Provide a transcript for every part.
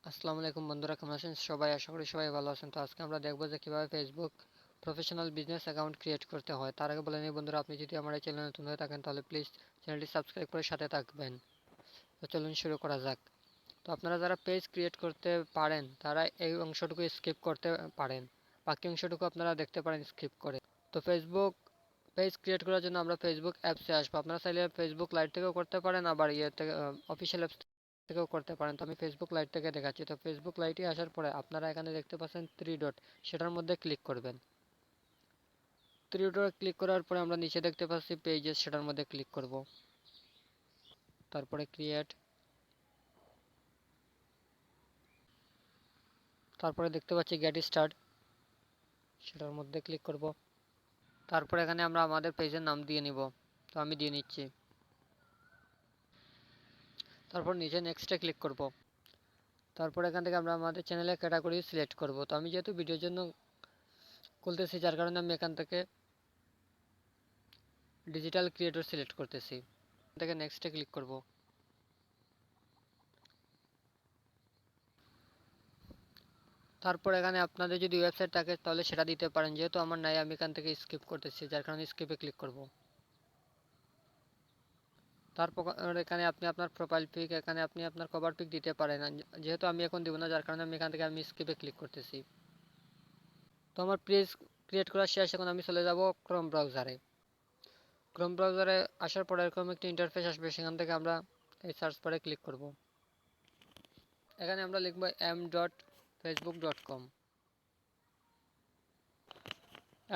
আসসালামু আলাইকুম বন্ধুরা, কেমন আছেন সবাই? আশা করি সবাই ভালো আছেন। তো আজকে আমরা দেখবো যে কিভাবে Facebook professional business account create করতে হয়। তার আগে বলে নিই বন্ধুরা, আপনি যদি আমার এই চ্যানেলে নতুন হয়ে থাকেন তাহলে প্লিজ চ্যানেলটি সাবস্ক্রাইব করে সাথে থাকবেন। তো চলুন শুরু করা যাক। তো আপনারা যারা পেজ ক্রিয়েট করতে পারেন তারা এই অংশটুকু স্কিপ করতে পারেন, বাকি অংশটুকু আপনারা দেখতে পারেন স্কিপ করে। তো ফেসবুক পেজ ক্রিয়েট করার জন্য আমরা ফেসবুক অ্যাপসে আসবো। আপনারা চাইলে ফেসবুক লাইট থেকেও করতে পারেন, আবার ইয়ে থেকে অফিসিয়াল অ্যাপস থেকেও করতে পারেন। তো আমি ফেসবুক লাইট থেকে দেখাচ্ছি। তো ফেসবুক লাইটে আসার পরে আপনারা এখানে দেখতে পাচ্ছেন থ্রি ডট, সেটার মধ্যে ক্লিক করবেন। থ্রি ডট ক্লিক করার পরে আমরা নিচে দেখতে পাচ্ছি পেজেস, সেটার মধ্যে ক্লিক করব। তারপরে ক্রিয়েট, তারপরে দেখতে পাচ্ছি গেট স্টার্ট, সেটার মধ্যে ক্লিক করব। তারপর এখানে আমরা আমাদের পেজের নাম দিয়ে নিব। তো আমি দিয়ে নিচ্ছি। তারপর নিচে নেক্সটে ক্লিক করব। তারপর এখান থেকে আমরা আমাদের চ্যানেলের ক্যাটাগরি সিলেক্ট করব। তো আমি যেহেতু ভিডিওর জন্য খুলতেছি, যার কারণে আমি এখান থেকে ডিজিটাল ক্রিয়েটর সিলেক্ট করতেছি। এখান থেকে নেক্সটে ক্লিক করব। তারপর এখানে আপনাদের যদি ওয়েবসাইট থাকে তাহলে সেটা দিতে পারেন, যেহেতু আমার নাই আমি এখান থেকে স্কিপ করতেছি, যার কারণে স্কিপে ক্লিক করব। তারপর এখানে আপনি আপনার প্রোফাইল পিক, এখানে আপনি আপনার কভার পিক দিতে পারেন। যেহেতু আমি এখন দিব না, যার কারণে আমি এখান থেকে স্কিপে ক্লিক করতেছি। তো আমার পেজ ক্রিয়েট করা শেষ। এখন আমি চলে যাব ক্রোম ব্রাউজারে। ক্রোম ব্রাউজারে আসার পরে এরকম একটি ইন্টারফেস আসবে, সেখান থেকে আমরা এই সার্চ বারে ক্লিক করব। এখানে আমরা লিখব m.facebook.com।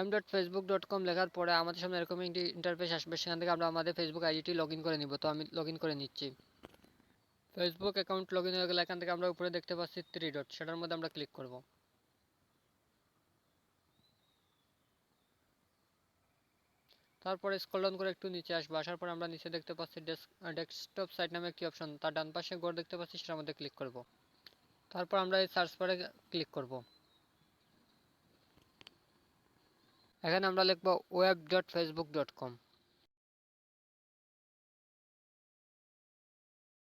m.facebook.com লেখার পরে আমাদের সামনে এরকম একটি ইন্টারফেস আসবে, সেখান থেকে আমরা আমাদের ফেসবুক আইডিটি লগ ইন করে নিব। তো আমি লগ ইন করে নিচ্ছি। ফেসবুক অ্যাকাউন্ট লগ ইন হয়ে গেলে এখান থেকে আমরা উপরে দেখতে পাচ্ছি থ্রি ডট, সেটার মধ্যে আমরা ক্লিক করব। তারপরে স্ক্রল ডাউন করে একটু নিচে আসবো। আসার পর আমরা নিচে দেখতে পাচ্ছি ডেস্কটপ সাইট নামে একটি অপশন, তার ডান পাশে ঘর দেখতে পাচ্ছি, সেটার মধ্যে ক্লিক করব। তারপর আমরা এই সার্চ বারে ক্লিক করব। এখানে আমরা লিখব web.facebook.com।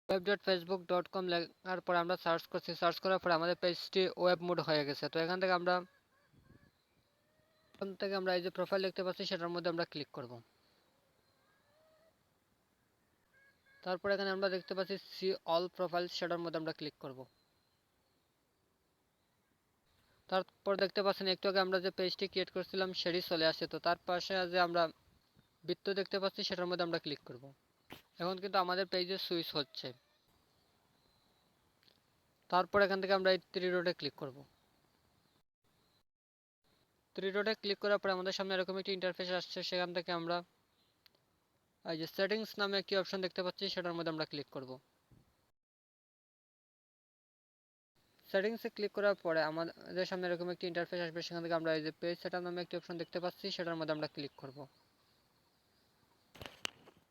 web.facebook.com লেখার পর আমরা সার্চ করছি, সার্চ করার পরে আমাদের পেজটি ওয়েব মোড হয়ে গেছে। তো এখান থেকে আমরা এই যে প্রোফাইল দেখতে পাচ্ছি, সেটার মধ্যে আমরা ক্লিক করব। তারপর এখানে আমরা দেখতে পাচ্ছি সি অল প্রোফাইল, সেটার মধ্যে আমরা ক্লিক করব। তারপর দেখতে পাচ্ছেন একটু আগে আমরা যে পেজটি ক্রিয়েট করছিলাম সেটি চলে আসছে। তো তার পাশে যে আমরা বৃত্ত দেখতে পাচ্ছি, সেটার মধ্যে আমরা ক্লিক করব। এখন কিন্তু আমাদের পেজে সুইচ হচ্ছে। তারপর এখান থেকে আমরা এই থ্রি ডটে ক্লিক করব। থ্রি ডটে ক্লিক করার পরে আমাদের সামনে এরকম একটি ইন্টারফেস আসছে, সেখান থেকে আমরা এই যে সেটিংস নামে একটি অপশন দেখতে পাচ্ছি, সেটার মধ্যে আমরা ক্লিক করব। সেটিংসে ক্লিক করার পরে আমাদের সামনে এরকম একটি ইন্টারফেস আসবে, সেখান থেকে আমরা এই যে পেজ সেটআপ নামে একটি অপশন দেখতে পাচ্ছি, সেটার মধ্যে আমরা ক্লিক করব।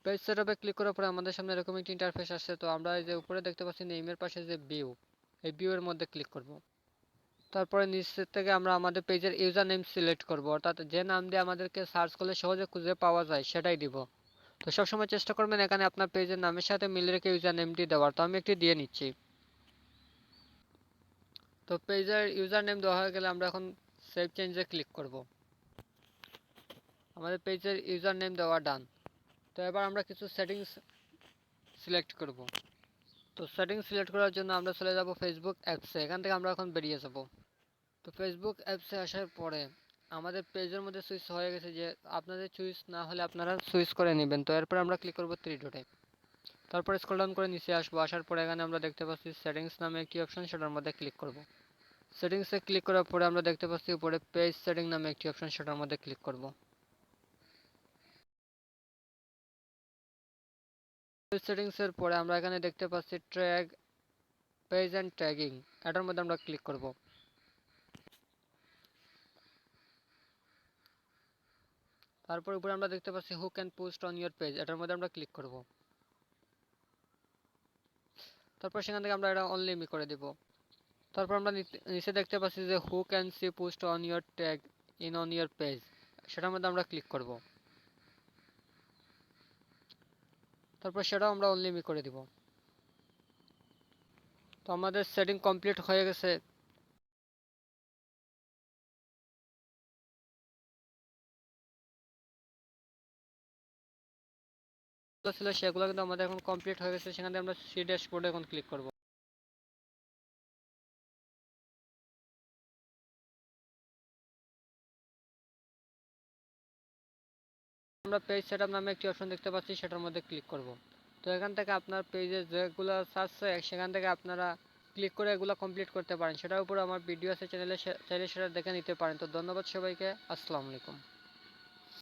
পেজ সেটআপে ক্লিক করার পরে আমাদের সামনে এরকম একটি ইন্টারফেস আসছে। তো আমরা এই যে উপরে দেখতে পাচ্ছি নেইমের পাশে যে ভিউ, এই ভিউ এর মধ্যে ক্লিক করব। তারপরে নিচের থেকে আমরা আমাদের পেজের ইউজার নেম সিলেক্ট করব, অর্থাৎ যে নাম দিয়ে আমাদেরকে সার্চ করলে সহজে খুঁজে পাওয়া যায় সেটাই দিব। তো সবসময় চেষ্টা করবেন এখানে আপনার পেজের নামের সাথে মিল রেখে ইউজার নেমটি দেওয়ার। তো আমি একটি দিয়ে নিচ্ছি। তো পেজের ইউজার নেম দেওয়া হয়ে গেলে আমরা এখন সেভ চেঞ্জে ক্লিক করব। আমাদের পেজের ইউজার নেম দেওয়া ডান। তো এবার আমরা কিছু সেটিংস সিলেক্ট করব। তো সেটিংস সিলেক্ট করার জন্য আমরা চলে যাব ফেসবুক অ্যাপসে। এখান থেকে আমরা এখন বেরিয়ে যাব। তো ফেসবুক অ্যাপসে আসার পরে আমাদের পেজের মধ্যে সুইচ হয়ে গেছে, যে আপনাদের সুইচ না হলে আপনারা সুইচ করে নেবেন। তো এরপর আমরা ক্লিক করব থ্রি ডটে। তারপর স্ক্রল ডাউন করে নিচে আসবো। আসার পরে এখানে আমরা দেখতে পাচ্ছি সেটিংস নামে একটি অপশন, সেটার মধ্যে ক্লিক করব। সেটিংসে ক্লিক করার পরে আমরা দেখতে পাচ্ছি উপরে পেজ সেটিং নামে একটি অপশন, সেটার মধ্যে ক্লিক করব। পেজ সেটিংস এর পরে আমরা এখানে দেখতে পাচ্ছি ট্র্যাগ পেজ এন্ড ট্যাগিং, এটার মধ্যে আমরা ক্লিক করব। তারপর উপরে আমরা দেখতে পাচ্ছি who can post on your page, এটার মধ্যে আমরা ক্লিক করব। তারপর সেখান থেকে আমরা এটা অনলি মি করে দিব। তারপর আমরা নিচে দেখতে পাচ্ছি যে who can see post on your tag in on your page, সেটার মধ্যে আমরা ক্লিক করব। তারপর সেটাও আমরা অনলি মি করে দিব। তো আমাদের সেটিং কমপ্লিট হয়ে গেছে। ছিল সেগুলো কিন্তু আমাদের এখন কমপ্লিট হয়ে গেছে। সেখান থেকে আমরা সি ড্যাশবোর্ডে এখন ক্লিক করব। আমরা পেজ সেটআপ নামে একটি অপশন দেখতে পাচ্ছি, সেটার মধ্যে ক্লিক করব। তো এখান থেকে আপনার পেজে যেগুলো আছে সেখান থেকে আপনারা ক্লিক করে এগুলো কমপ্লিট করতে পারেন। সেটার উপরে আমার ভিডিও আছে চ্যানেলে, চাইলে সেটা দেখে নিতে পারেন। তো ধন্যবাদ সবাইকে, আসসালামু আলাইকুম।